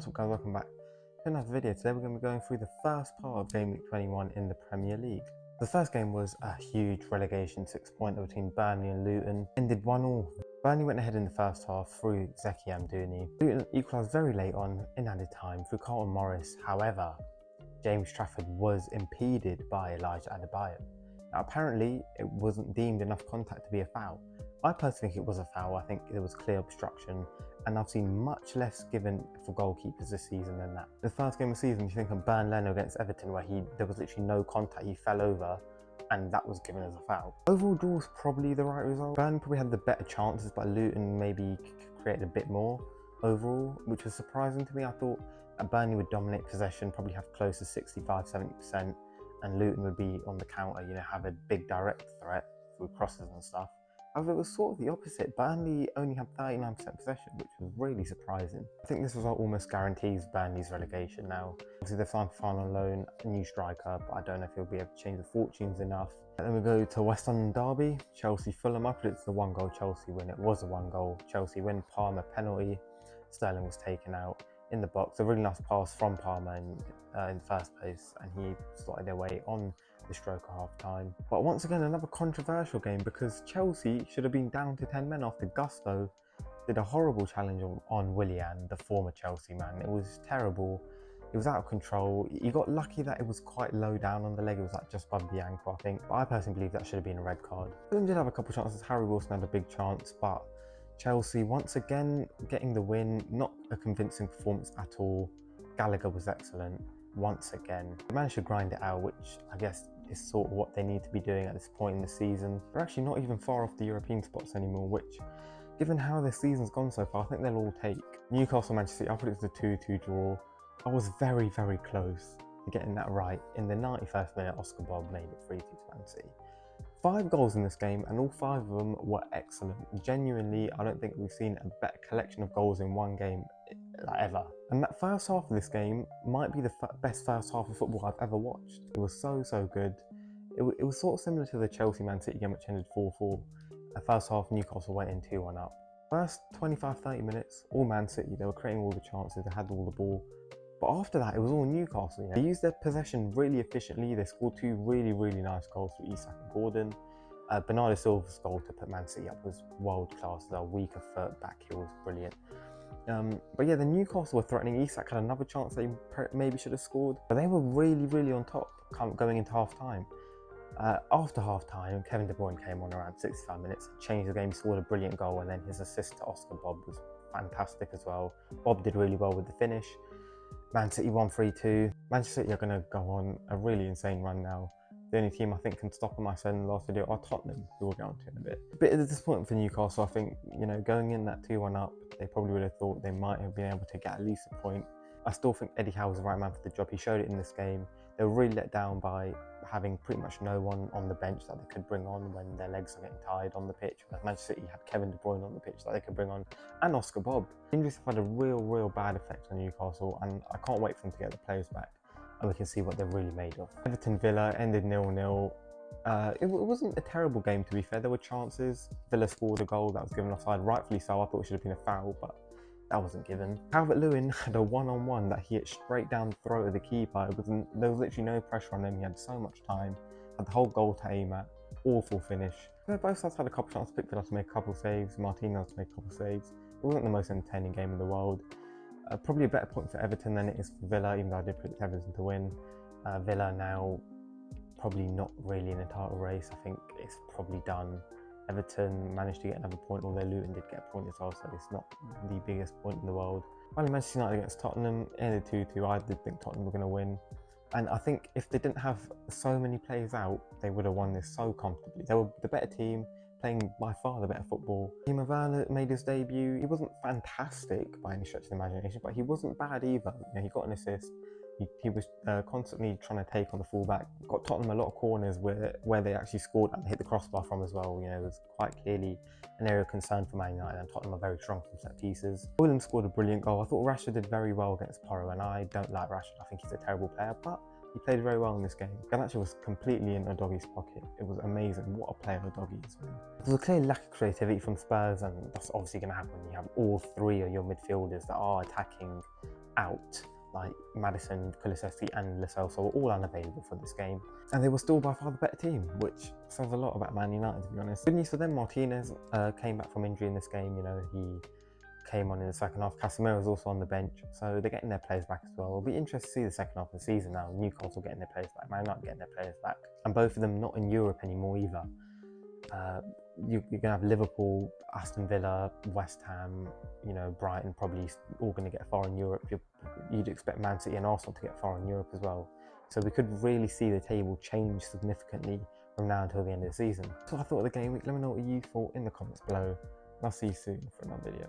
What's up guys, welcome back to another video. Today we're going to be going through the first part of Game Week 21 in the Premier League. The first game was a huge relegation 6-pointer between Burnley and Luton. Ended 1-1. Burnley went ahead in the first half through Zeki Amdouni. Luton equalised very late on in added time through Carlton Morris. However, James Trafford was impeded by Elijah Adebayo. Now apparently it wasn't deemed enough contact to be a foul. I personally think it was a foul. I think there was clear obstruction, and I've seen much less given for goalkeepers this season than that. The first game of the season, you think of Burnley against Everton, where there was literally no contact, he fell over, and that was given as a foul. Overall draw was probably the right result. Burnley probably had the better chances, but Luton maybe created a bit more overall, which was surprising to me. I thought that Burnley would dominate possession, probably have close to 65-70%, and Luton would be on the counter, have a big direct threat through crosses and stuff. However, it was sort of the opposite. Burnley only had 39% possession, which was really surprising. I think this result almost guarantees Burnley's relegation now. Obviously, they're signed for final loan, a new striker, but I don't know if he'll be able to change the fortunes enough. And then we go to West London derby, Chelsea-Fulham. I predicted the 1-goal Chelsea win. It was a 1-goal Chelsea win. Palmer penalty. Sterling was taken out in the box. A really nice pass from Palmer in the first place, and he slotted their way on the stroke of half time. But once again, another controversial game because Chelsea should have been down to 10 men after Gusto did a horrible challenge on Willian, the former Chelsea man. It was terrible. It was out of control. He got lucky that it was quite low down on the leg. It was like just above the ankle, I think. But I personally believe that should have been a red card. Fulham did have a couple of chances. Harry Wilson had a big chance, but Chelsea once again getting the win. Not a convincing performance at all. Gallagher was excellent once again. They managed to grind it out, which I guess is sort of what they need to be doing at this point in the season. They're actually not even far off the European spots anymore, which, given how their season's gone so far, I think they'll all take. Newcastle, Manchester City, I predicted a 2-2 draw. I was very, very close to getting that right. In the 91st minute, Oscar Bob made it 3-2 to Man City. 5 goals in this game, and all 5 of them were excellent. Genuinely, I don't think we've seen a better collection of goals in one game ever. And that first half of this game might be the best first half of football I've ever watched. It was so good. It was sort of similar to the Chelsea-Man City game, which ended 4-4. The first half, Newcastle went in 2-1 up. First 25-30 minutes, all Man City. They were creating all the chances, they had all the ball. But after that, it was all Newcastle. They used their possession really efficiently. They scored 2 really nice goals for Isak and Gordon. Bernardo Silva's goal to put Man City up was world class. Their weaker foot back heel was brilliant. But yeah, the Newcastle were threatening. Isak had another chance they maybe should have scored. But they were really on top going into half time. After half time, Kevin De Bruyne came on around 65 minutes, changed the game, scored a brilliant goal, and then his assist to Oscar Bob was fantastic as well. Bob did really well with the finish. Man City won 3-2. Manchester City are going to go on a really insane run now. The only team I think can stop them, I said in the last video, are Tottenham, who we'll get on to in a bit. A bit of a disappointment for Newcastle. I think, going in that 2-1 up, they probably would have thought they might have been able to get at least a point. I still think Eddie Howe was the right man for the job. He showed it in this game. They were really let down by having pretty much no one on the bench that they could bring on when their legs are getting tired on the pitch. Whereas Manchester City had Kevin De Bruyne on the pitch that they could bring on, and Oscar Bob. Injuries have had a real bad effect on Newcastle, and I can't wait for them to get the players back and we can see what they're really made of. Everton Villa ended 0-0. It wasn't a terrible game, to be fair. There were chances. Villa scored a goal that was given offside, rightfully so. I thought it should have been a foul, but that wasn't given. Calvert-Lewin had a one-on-one that he hit straight down the throat of the keeper. There was literally no pressure on him. He had so much time. Had the whole goal to aim at. Awful finish. Both sides had a couple chances. Pickford to make a couple saves. Martinez to make a couple saves. It wasn't the most entertaining game in the world. Probably a better point for Everton than it is for Villa, even though I did predict Everton to win. Villa now probably not really in a title race. I think it's probably done. Everton managed to get another point, although Luton did get a point as well, so it's not the biggest point in the world. Finally, Manchester United against Tottenham, ended 2-2. I did think Tottenham were going to win. And I think if they didn't have so many players out, they would have won this so comfortably. They were the better team, playing by far the better football. Timo Werner made his debut. He wasn't fantastic by any stretch of the imagination, but he wasn't bad either. He got an assist. He was constantly trying to take on the fullback. Got Tottenham a lot of corners where they actually scored and hit the crossbar from as well. It was quite clearly an area of concern for Man United, and Tottenham are very strong from set pieces. Williams scored a brilliant goal. I thought Rashford did very well against Porro, and I don't like Rashford. I think he's a terrible player, but he played very well in this game. Garnacho was completely in Udogie's pocket. It was amazing. What a player Udogie is, man. There was a clear lack of creativity from Spurs, and that's obviously going to happen when you have all 3 of your midfielders that are attacking out. Like Maddison, Kulusevski and Lo Celso were all unavailable for this game. And they were still by far the better team, which says a lot about Man United, to be honest. Good news for them, Martinez came back from injury in this game. You know, he came on in the second half. Casemiro was also on the bench, so they're getting their players back as well. It'll be interesting to see the second half of the season now. Newcastle getting their players back, Man United getting their players back, and both of them not in Europe anymore either. You're going to have Liverpool, Aston Villa, West Ham, you know, Brighton probably all going to get far in Europe. You'd expect Man City and Arsenal to get far in Europe as well. So we could really see the table change significantly from now until the end of the season. So I thought of the game week. Let me know what you thought in the comments below. And I'll see you soon for another video.